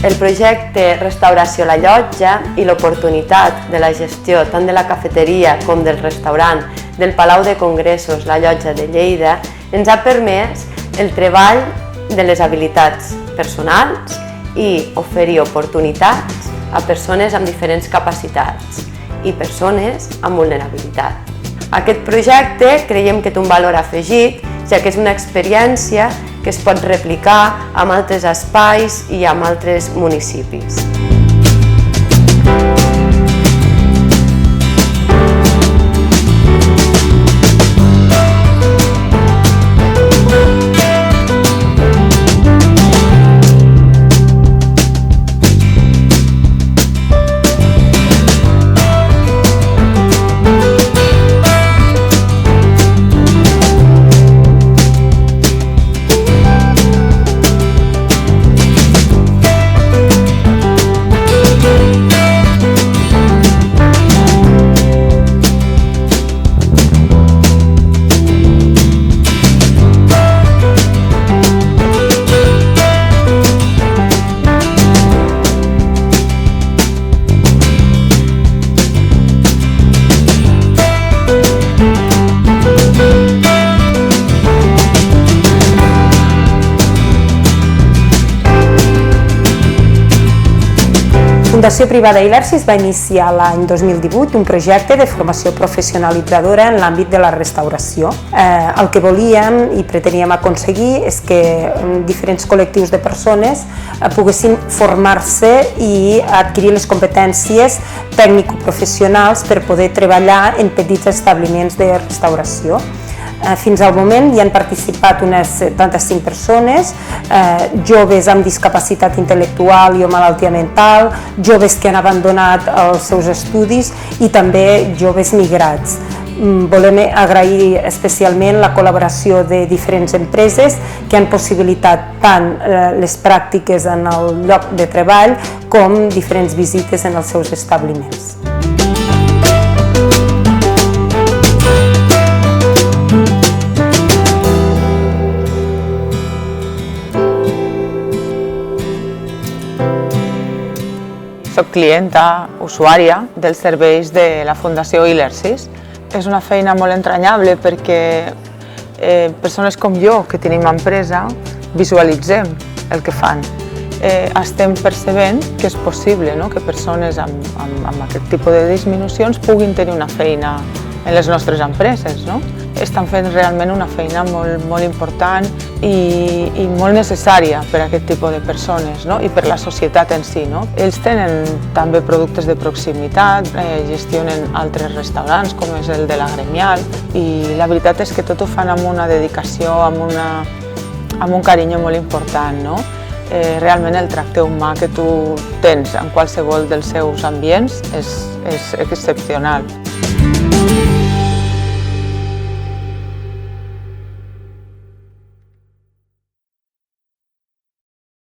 El projecte Restauració La Llotja i l'oportunitat de la gestió tant de la cafeteria com del restaurant del Palau de Congressos La Llotja de Lleida ens ha permès el treball de les habilitats personals i oferir oportunitats a persones amb diferents capacitats i persones amb vulnerabilitat. Aquest projecte creiem que té un valor afegit, ja que és una experiència que es pot replicar amb altres espais i amb altres municipis. Fundació Privada Ilersis va iniciar l'any 2018 un projecte de formació professionalitzadora en l'àmbit de la restauració. El que volíem i preteníem aconseguir és que diferents col·lectius de persones poguessin formar-se i adquirir les competències tècnico-professionals per poder treballar en petits establiments de restauració. Fins al moment hi han participat unes 75 persones, joves amb discapacitat intel·lectual i o malaltia mental, joves que han abandonat els seus estudis i també joves migrats. Volem agrair especialment la col·laboració de diferents empreses que han possibilitat tant les pràctiques en el lloc de treball com diferents visites en els seus establiments. Soc clienta, usuària dels serveis de la Fundació Ilersis. És una feina molt entranyable perquè persones com jo, que tenim empresa, visualitzem el que fan. Estem percebent que és possible que persones amb aquest tipus de disminucions puguin tenir una feina en les nostres empreses. Estan fent realment una feina molt important i molt necessària per a aquest tipus de persones i per la societat en si. Ells tenen també productes de proximitat, gestionen altres restaurants com és el de la Gremial i la veritat és que tot ho fan amb una dedicació, amb un carinyo molt important. Realment el tracte humà que tu tens en qualsevol dels seus ambients és excepcional.